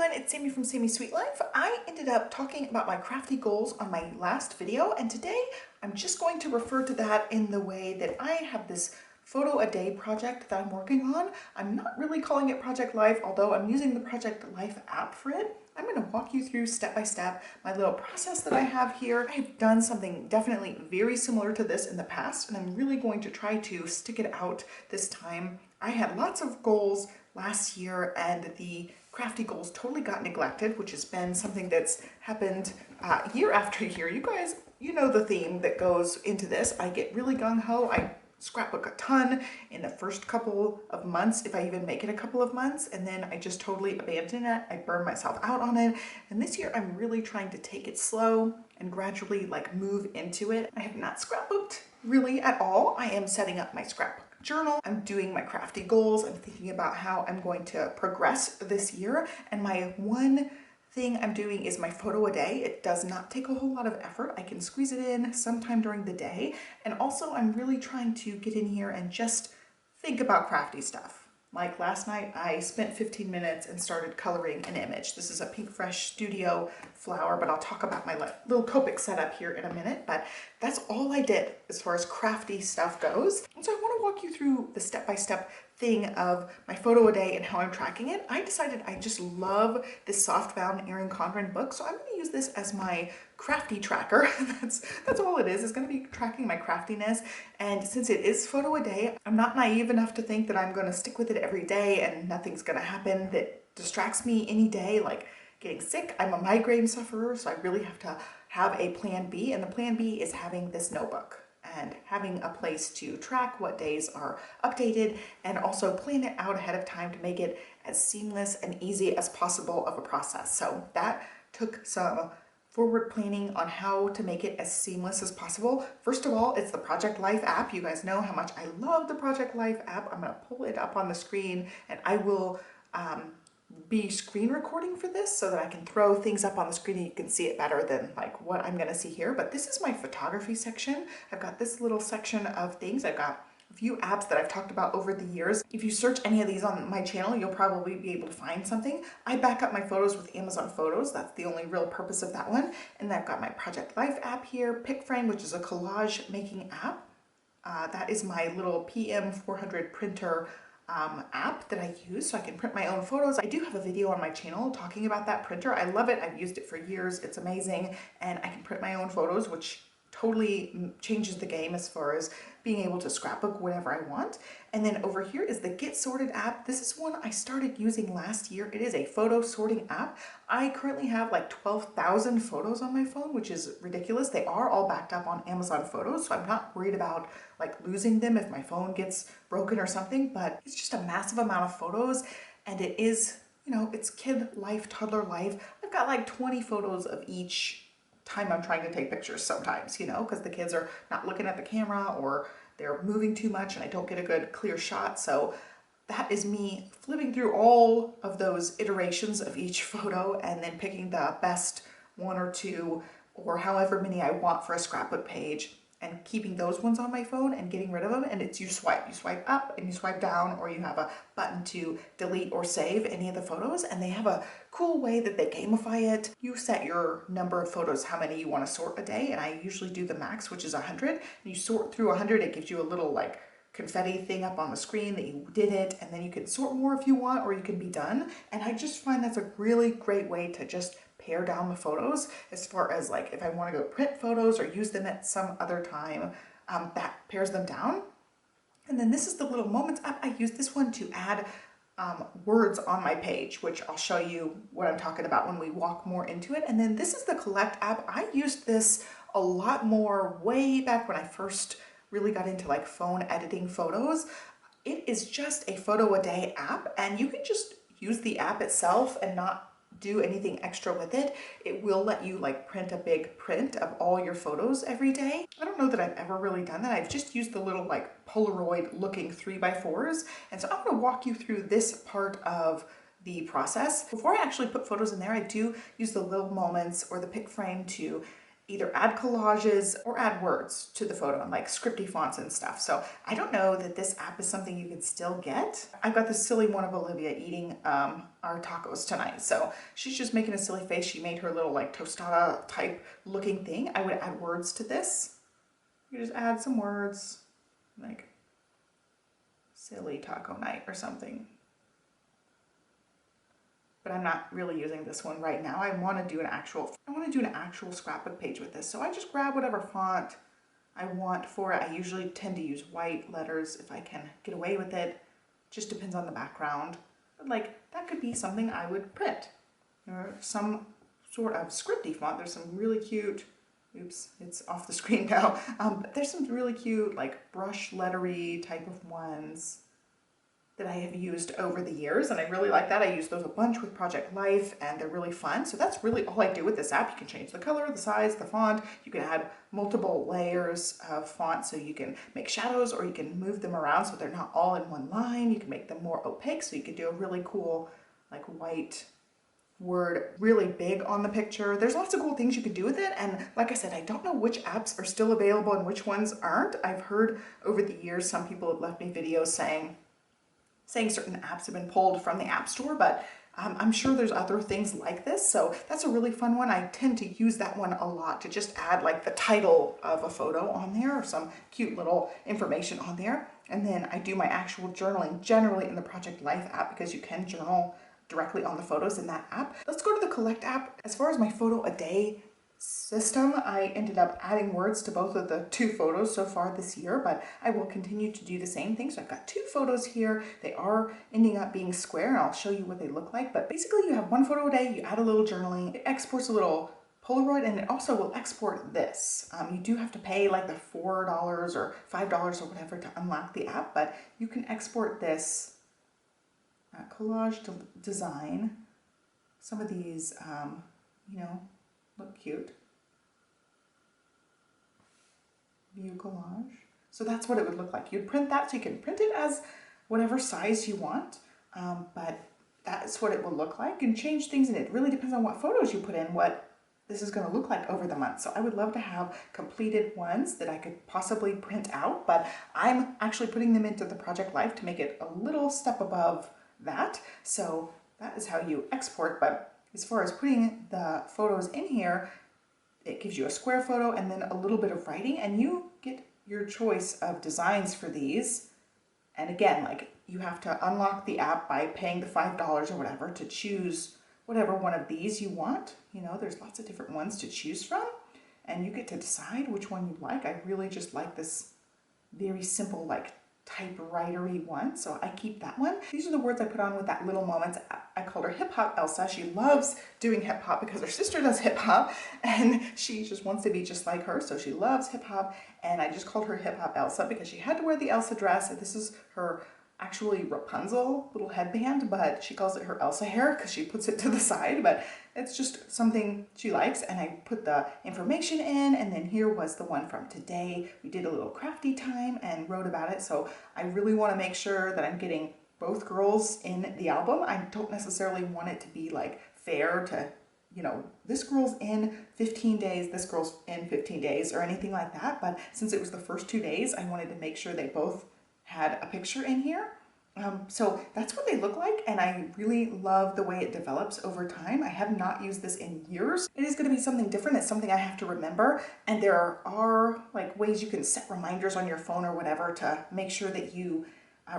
everyone, it's Sammy from Sammy's Sweet Life. I ended up talking about my crafty goals on my last video, and today I'm just going to refer to that in the way that I have this photo a day project that I'm working on. I'm not really calling it Project Life, although I'm using the Project Life app for it. I'm going to walk you through step by step my little process that I have here. I've done something definitely very similar to this in the past, and I'm really going to try to stick it out this time. I had lots of goals last year, and the crafty goals totally got neglected, which has been something that's happened year after year. You guys, you know the theme that goes into this. I get really gung-ho. I scrapbook a ton in the first couple of months, if I even make it a couple of months, and then I just totally abandon it. I burn myself out on it. And this year I'm really trying to take it slow and gradually move into it. I have not scrapbooked really at all. I am setting up my scrapbook journal. I'm doing my crafty goals. I'm thinking about how I'm going to progress this year. And my one thing I'm doing is my photo a day. It does not take a whole lot of effort. I can squeeze it in sometime during the day. And also I'm really trying to get in here and just think about crafty stuff. Like last night, I spent 15 minutes and started coloring an image. This is a Pink Fresh Studio flower, but I'll talk about my little Copic setup here in a minute. But that's all I did as far as crafty stuff goes. And so I want to walk you through the step-by-step thing of my photo a day and how I'm tracking it. I decided I just love this softbound Erin Condren book, so I'm going to use this as my crafty tracker. That's all it is. It's going to be tracking my craftiness. And since it is photo a day, I'm not naive enough to think that I'm going to stick with it every day and nothing's going to happen that distracts me any day, like getting sick. I'm a migraine sufferer, so I really have to have a plan B, and the plan B is having this notebook and having a place to track what days are updated and also plan it out ahead of time to make it as seamless and easy as possible of a process. So that took some forward planning on how to make it as seamless as possible. First of all, it's the Project Life app. You guys know how much I love the Project Life app. I'm going to pull it up on the screen, and I will be screen recording for this so that I can throw things up on the screen and you can see it better than what I'm going to see here. But this is my photography section. I've got this little section of things. I've got a few apps that I've talked about over the years. If you search any of these on my channel, you'll probably be able to find something. I back up my photos with Amazon Photos. That's the only real purpose of that one. And I've got my Project Life app here, PicFrame, which is a collage making app. That is my little PM400 printer app that I use so I can print my own photos. I do have a video on my channel talking about that printer. I love it. I've used it for years. It's amazing, and I can print my own photos, which totally changes the game as far as being able to scrapbook whatever I want. And then over here is the Get Sorted app. This is one I started using last year. It is a photo sorting app. I currently have 12,000 photos on my phone, which is ridiculous. They are all backed up on Amazon Photos, so I'm not worried about losing them if my phone gets broken or something, but it's just a massive amount of photos, and it is, it's kid life, toddler life. I've got 20 photos of each time I'm trying to take pictures sometimes, because the kids are not looking at the camera or they're moving too much and I don't get a good clear shot. So that is me flipping through all of those iterations of each photo and then picking the best one or two or however many I want for a scrapbook page and keeping those ones on my phone and getting rid of them. And it's you swipe up and you swipe down, or you have a button to delete or save any of the photos. And they have a cool way that they gamify it. You set your number of photos, how many you want to sort a day. And I usually do the max, which is 100. And you sort through 100, it gives you a little confetti thing up on the screen that you did it. And then you can sort more if you want, or you can be done. And I just find that's a really great way to just pare down the photos as far as if I want to go print photos or use them at some other time, that pares them down. And then this is the Little Moments app. I use this one to add words on my page, which I'll show you what I'm talking about when we walk more into it. And then this is the Collect app. I used this a lot more way back when I first really got into phone editing photos. It is just a photo a day app, and you can just use the app itself and not do anything extra with it. It will let you print a big print of all your photos every day. I don't know that I've ever really done that. I've just used the little Polaroid looking 3x4s. And so I'm going to walk you through this part of the process. Before I actually put photos in there, I do use the Little Moments or the PicFrame to either add collages or add words to the photo and like scripty fonts and stuff. So I don't know that this app is something you can still get. I've got this silly one of Olivia eating our tacos tonight. So she's just making a silly face. She made her little like tostada type looking thing. I would add words to this. You just add some words like silly taco night or something. But I'm not really using this one right now. I want to do an actual scrapbook page with this. So I just grab whatever font I want for it. I usually tend to use white letters if I can get away with it. Just depends on the background. But like that could be something I would print. Or some sort of scripty font. There's some really cute, oops, it's off the screen now. But there's some really cute like brush lettery type of ones that I have used over the years, and I really like that. I use those a bunch with Project Life, and they're really fun. So that's really all I do with this app. You can change the color, the size, the font. You can add multiple layers of font, so you can make shadows, or you can move them around so they're not all in one line. You can make them more opaque, so you could do a really cool like white word really big on the picture. There's lots of cool things you could do with it, and like I said, I don't know which apps are still available and which ones aren't. I've heard over the years some people have left me videos saying certain apps have been pulled from the App Store, but I'm sure there's other things like this. So that's a really fun one. I tend to use that one a lot to just add like the title of a photo on there or some cute little information on there. And then I do my actual journaling generally in the Project Life app because you can journal directly on the photos in that app. Let's go to the Collect app. As far as my photo a day system, I ended up adding words to both of the 2 photos so far this year, but I will continue to do the same thing. So I've got 2 photos here. They are ending up being square, and I'll show you what they look like. But basically you have 1 photo a day, you add a little journaling, it exports a little Polaroid, and it also will export this. You do have to pay like the $4 or $5 or whatever to unlock the app, but you can export this collage design. Some of these, you know, look cute. View collage. So that's what it would look like. You'd print that, so you can print it as whatever size you want, but that's what it will look like. You can change things, and it really depends on what photos you put in, what this is going to look like over the month. So I would love to have completed ones that I could possibly print out, but I'm actually putting them into the Project Life to make it a little step above that. So that is how you export. But as far as putting the photos in here, it gives you a square photo and then a little bit of writing, and you get your choice of designs for these. And again, like you have to unlock the app by paying the $5 or whatever to choose whatever one of these you want. You know, there's lots of different ones to choose from, and you get to decide which one you like. I really just like this very simple, like typewritery one, so I keep that one. These are the words I put on with that Little Moments. I called her Hip Hop Elsa. She loves doing hip hop because her sister does hip hop, and she just wants to be just like her, so she loves hip hop. And I just called her Hip Hop Elsa because she had to wear the Elsa dress, and this is her actually Rapunzel little headband, but she calls it her Elsa hair because she puts it to the side, but it's just something she likes. And I put the information in, and then here was the one from today. We did a little crafty time and wrote about it, so I really want to make sure that I'm getting both girls in the album. I don't necessarily want it to be like fair to, you know, this girl's in 15 days, this girl's in 15 days or anything like that, but since it was the first 2 days, I wanted to make sure they both had a picture in here. So that's what they look like, and I really love the way it develops over time. I have not used this in years. It is going to be something different. It's something I have to remember, and there are like ways you can set reminders on your phone or whatever to make sure that you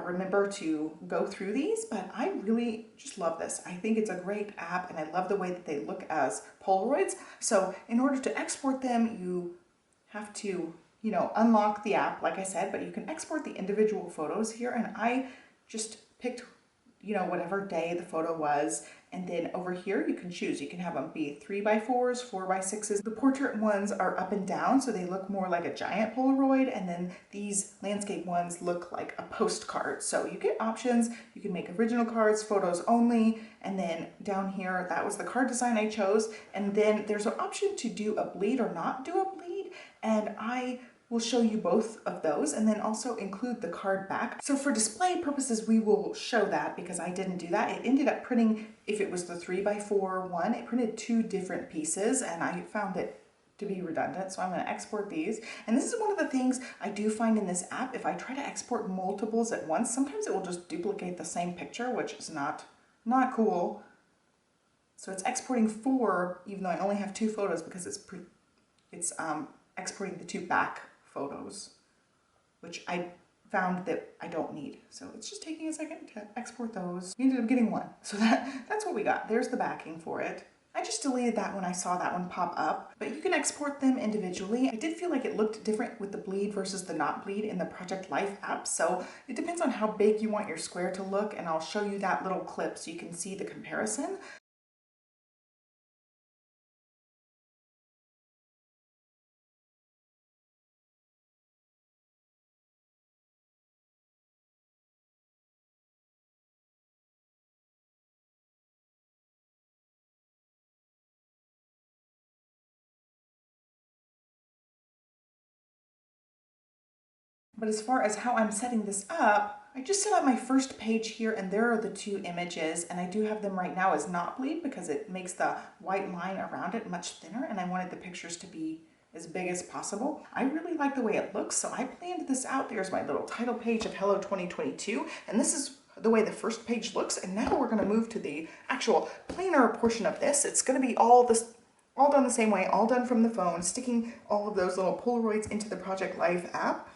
remember to go through these, but I really just love this. I think it's a great app, and I love the way that they look as Polaroids. So in order to export them, you have to, you know, unlock the app, like I said, but you can export the individual photos here, and I just picked, you know, whatever day the photo was, and then over here you can choose. You can have them be 3x4s, 4x6s. The portrait ones are up and down, so they look more like a giant Polaroid, and then these landscape ones look like a postcard. So you get options. You can make original cards, photos only, and then down here, that was the card design I chose, and then there's an option to do a bleed or not do a bleed, and I will show you both of those, and then also include the card back. So for display purposes, we will show that because I didn't do that. It ended up printing, if it was the 3x4 one, it printed 2 different pieces, and I found it to be redundant. So I'm going to export these. And this is one of the things I do find in this app. If I try to export multiples at once, sometimes it will just duplicate the same picture, which is not cool. So it's exporting 4, even though I only have 2 photos, because it's exporting the 2 back photos, which I found that I don't need. So it's just taking a second to export those. We ended up getting 1. So that's what we got. There's the backing for it. I just deleted that when I saw that one pop up, but you can export them individually. I did feel like it looked different with the bleed versus the not bleed in the Project Life app. So it depends on how big you want your square to look, and I'll show you that little clip so you can see the comparison. But as far as how I'm setting this up, I just set up my first page here, and there are the 2 images, and I do have them right now as not bleed because it makes the white line around it much thinner, and I wanted the pictures to be as big as possible. I really like the way it looks, so I planned this out. There's my little title page of Hello 2022, and this is the way the first page looks. And now we're going to move to the actual planner portion of this. It's going to be all done the same way, all done from the phone, sticking all of those little Polaroids into the Project Life app.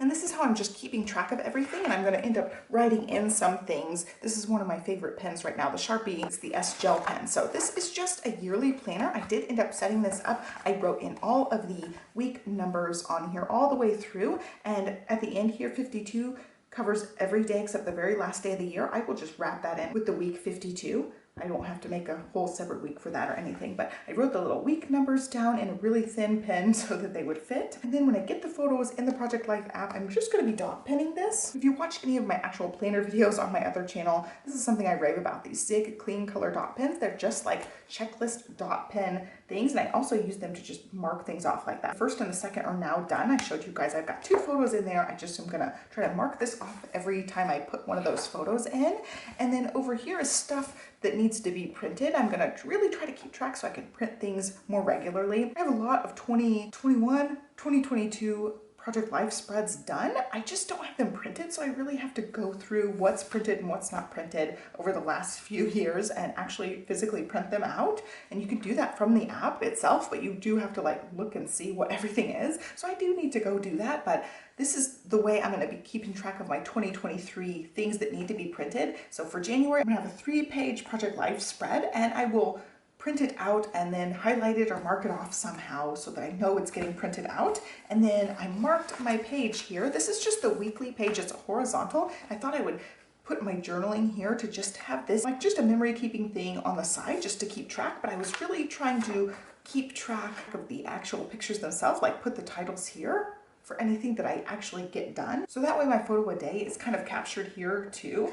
And this is how I'm just keeping track of everything, and I'm going to end up writing in some things. This is one of my favorite pens right now, the Sharpie. It's the S Gel pen. So this is just a yearly planner. I did end up setting this up. I wrote in all of the week numbers on here all the way through, and at the end here, 52 covers every day except the very last day of the year. I will just wrap that in with the week 52. I don't have to make a whole separate week for that or anything, but I wrote the little week numbers down in a really thin pen so that they would fit. And then when I get the photos in the Project Life app, I'm just going to be dot penning this. If you watch any of my actual planner videos on my other channel, this is something I rave about, these Zig Clean Color dot pens. They're just like checklist dot pen things, and I also use them to just mark things off like that. First and the second are now done. I showed you guys I've got 2 photos in there. I just am gonna try to mark this off every time I put one of those photos in. And then over here is stuff that needs to be printed. I'm gonna really try to keep track so I can print things more regularly. I have a lot of 2021, 2022 Project Life spreads done. I just don't have them printed, so I really have to go through what's printed and what's not printed over the last few years and actually physically print them out. And you can do that from the app itself, but you do have to like look and see what everything is. So I do need to go do that, but this is the way I'm going to be keeping track of my 2023 things that need to be printed. So for January, I'm going to have a 3-page Project Life spread, and I will print it out and then highlight it or mark it off somehow so that I know it's getting printed out. And then I marked my page here. This is just the weekly page. It's a horizontal. I thought I would put my journaling here to just have this like just a memory keeping thing on the side just to keep track, but I was really trying to keep track of the actual pictures themselves, like put the titles here for anything that I actually get done. So that way my photo a day is kind of captured here too.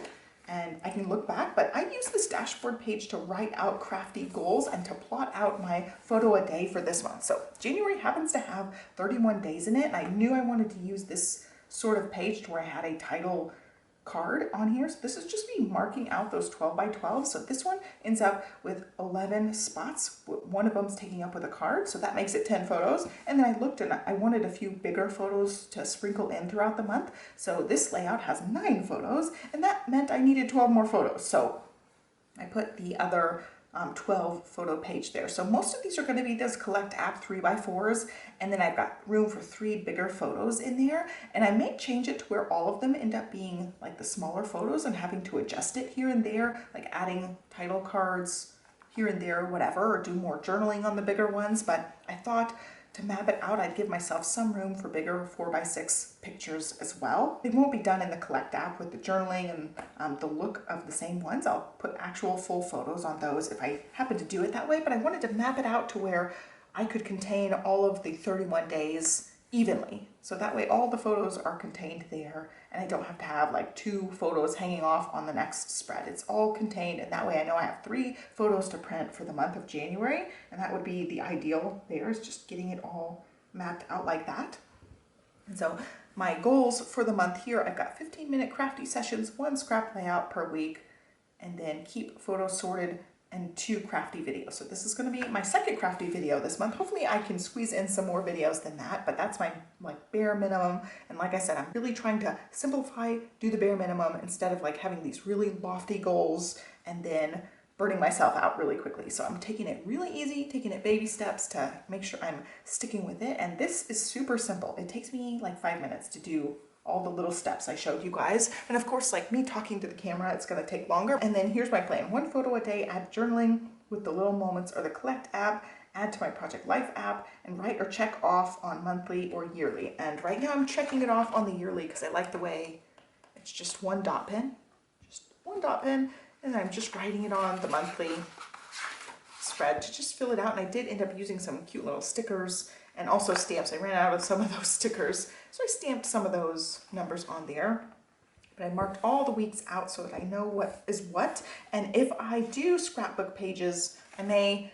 And I can look back, but I use this dashboard page to write out crafty goals and to plot out my photo a day for this month. So January happens to have 31 days in it, and I knew I wanted to use this sort of page to where I had a title card on here. So this is just me marking out those 12 by 12. So this one ends up with 11 spots. One of them's taking up with a card, so that makes it 10 photos. And then I looked and I wanted a few bigger photos to sprinkle in throughout the month. So this layout has 9 photos, and that meant I needed 12 more photos. So I put the other 12 photo page there. So most of these are going to be this collect app 3x4s, and then I've got room for 3 bigger photos in there, and I may change it to where all of them end up being like the smaller photos and having to adjust it here and there, like adding title cards here and there, whatever, or do more journaling on the bigger ones. But I thought to map it out, I'd give myself some room for bigger 4x6 pictures as well. They won't be done in the Collect app with the journaling and the look of the same ones. I'll put actual full photos on those if I happen to do it that way, but I wanted to map it out to where I could contain all of the 31 days evenly. So that way all the photos are contained there, and I don't have to have like 2 photos hanging off on the next spread. It's all contained, and that way I know I have 3 photos to print for the month of January, and that would be the ideal there, is just getting it all mapped out like that. And so my goals for the month here, I've got 15-minute crafty sessions, 1 scrap layout per week, and then keep photos sorted and 2 crafty videos. So this is going to be my second crafty video this month. Hopefully I can squeeze in some more videos than that, but that's my like bare minimum. And like I said, I'm really trying to simplify, do the bare minimum instead of like having these really lofty goals and then burning myself out really quickly. So I'm taking it really easy, taking it baby steps to make sure I'm sticking with it. And this is super simple. It takes me like 5 minutes to do all the little steps I showed you guys. And of course, like me talking to the camera, it's gonna take longer. And then here's my plan. 1 photo a day, add journaling with the little moments or the Collect app, add to my Project Life app, and write or check off on monthly or yearly. And right now I'm checking it off on the yearly because I like the way it's just 1 dot pen, and I'm just writing it on the monthly spread to just fill it out. And I did end up using some cute little stickers and also stamps. I ran out of some of those stickers, so I stamped some of those numbers on there. But I marked all the weeks out so that I know what is what. And if I do scrapbook pages, I may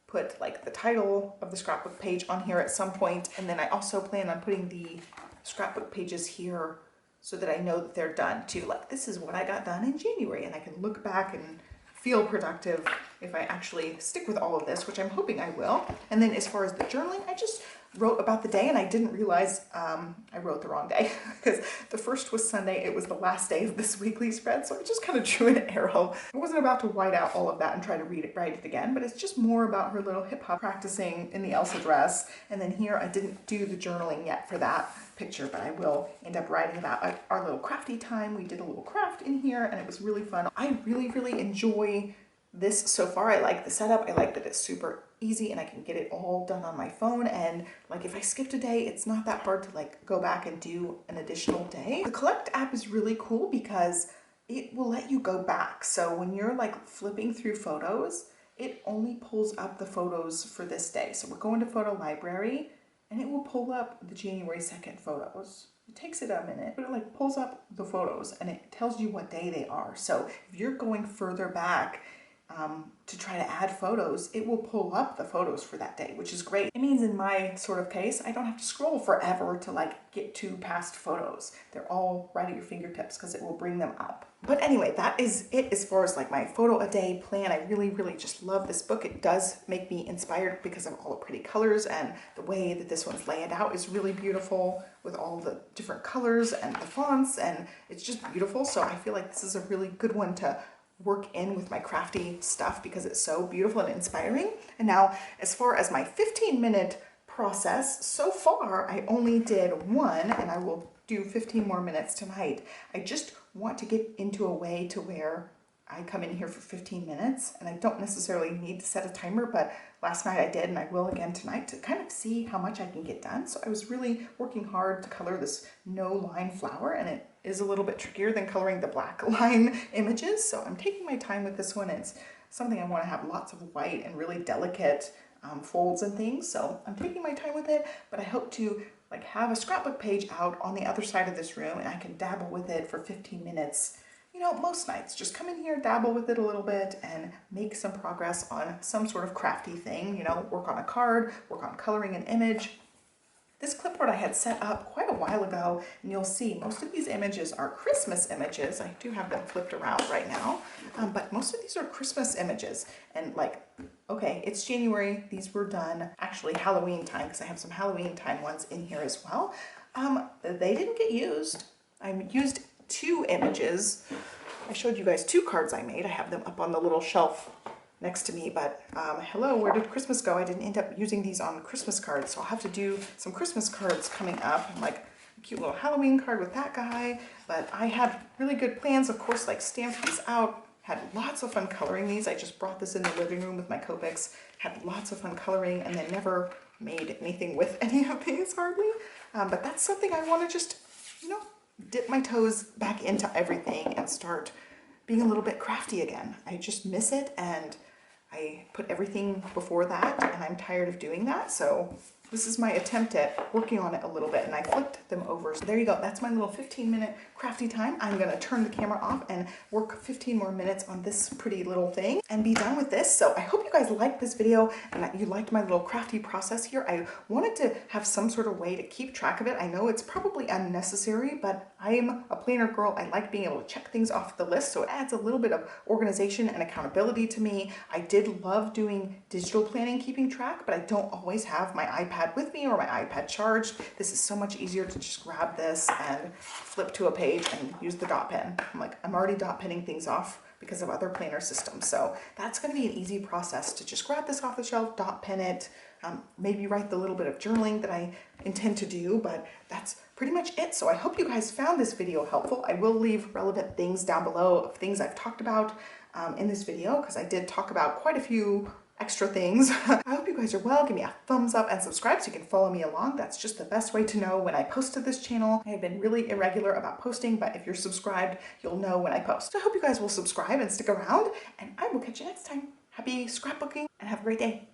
put like the title of the scrapbook page on here at some point. And then I also plan on putting the scrapbook pages here so that I know that they're done too. Like, this is what I got done in January, and I can look back and feel productive if I actually stick with all of this, which I'm hoping I will. And then as far as the journaling, I just wrote about the day, and I didn't realize I wrote the wrong day because the first was Sunday. It was the last day of this weekly spread, so I just kind of drew an arrow. I wasn't about to white out all of that and try to write it again, but it's just more about her little hip hop practicing in the Elsa dress. And then here I didn't do the journaling yet for that picture, but I will end up writing about our little crafty time. We did a little craft in here and it was really fun. I really enjoy this so far. I like the setup. I like that it's super easy and I can get it all done on my phone. And like if I skipped a day, it's not that hard to like go back and do an additional day. The Collect app is really cool because it will let you go back. So when you're like flipping through photos, it only pulls up the photos for this day. So we're going to photo library and it will pull up the January 2nd photos. It takes it a minute, but it like pulls up the photos and it tells you what day they are. So if you're going further back to try to add photos, it will pull up the photos for that day, which is great. It means in my sort of case, I don't have to scroll forever to like get to past photos. They're all right at your fingertips because it will bring them up. But anyway, that is it as far as like my photo a day plan. I really just love this book. It does make me inspired because of all the pretty colors, and the way that this one's laid out is really beautiful with all the different colors and the fonts, and it's just beautiful. So I feel like this is a really good one to work in with my crafty stuff because it's so beautiful and inspiring. And now as far as my 15-minute process, so far I only did 1 and I will do 15 more minutes tonight. I just want to get into a way to where I come in here for 15 minutes and I don't necessarily need to set a timer, but last night I did and I will again tonight to kind of see how much I can get done. So I was really working hard to color this no line flower, and it is a little bit trickier than coloring the black line images. So I'm taking my time with this one. It's something I want to have lots of white and really delicate folds and things. So I'm taking my time with it, but I hope to like have a scrapbook page out on the other side of this room and I can dabble with it for 15 minutes. You know, most nights, just come in here, dabble with it a little bit and make some progress on some sort of crafty thing, you know, work on a card, work on coloring an image. This clipboard I had set up quite a while ago, and you'll see most of these images are Christmas images. I do have them flipped around right now, but most of these are Christmas images. And like, okay, it's January, these were done actually Halloween time, because I have some Halloween time ones in here as well. They didn't get used. I used 2 images. I showed you guys 2 cards I made. I have them up on the little shelf next to me, but hello, where did Christmas go? I didn't end up using these on Christmas cards, so I'll have to do some Christmas cards coming up, like a cute little Halloween card with that guy. But I had really good plans, of course, like stamped these out, had lots of fun coloring these. I just brought this in the living room with my Copics, had lots of fun coloring, and then never made anything with any of these hardly. But that's something I want to just, you know, dip my toes back into everything and start being a little bit crafty again. I just miss it, and I put everything before that and I'm tired of doing that. So This is my attempt at working on it a little bit, and I flipped them over. So there you go. That's my little 15-minute crafty time. I'm gonna turn the camera off and work 15 more minutes on this pretty little thing and be done with this. So I hope you guys liked this video and that you liked my little crafty process here. I wanted to have some sort of way to keep track of it. I know it's probably unnecessary, but I'm a planner girl. I like being able to check things off the list, so it adds a little bit of organization and accountability to me. I did love doing digital planning, keeping track, but I don't always have my iPad with me or my iPad charged. This is so much easier to just grab this and flip to a page and use the dot pen. I'm already dot penning things off because of other planner systems. So that's going to be an easy process to just grab this off the shelf, dot pen it, maybe write the little bit of journaling that I intend to do, but that's pretty much it. So I hope you guys found this video helpful. I will leave relevant things down below of things I've talked about in this video, because I did talk about quite a few extra things. I hope you guys are well. Give me a thumbs up and subscribe so you can follow me along. That's just the best way to know when I post to this channel. I have been really irregular about posting, but if you're subscribed, you'll know when I post. So I hope you guys will subscribe and stick around, and I will catch you next time. Happy scrapbooking and have a great day.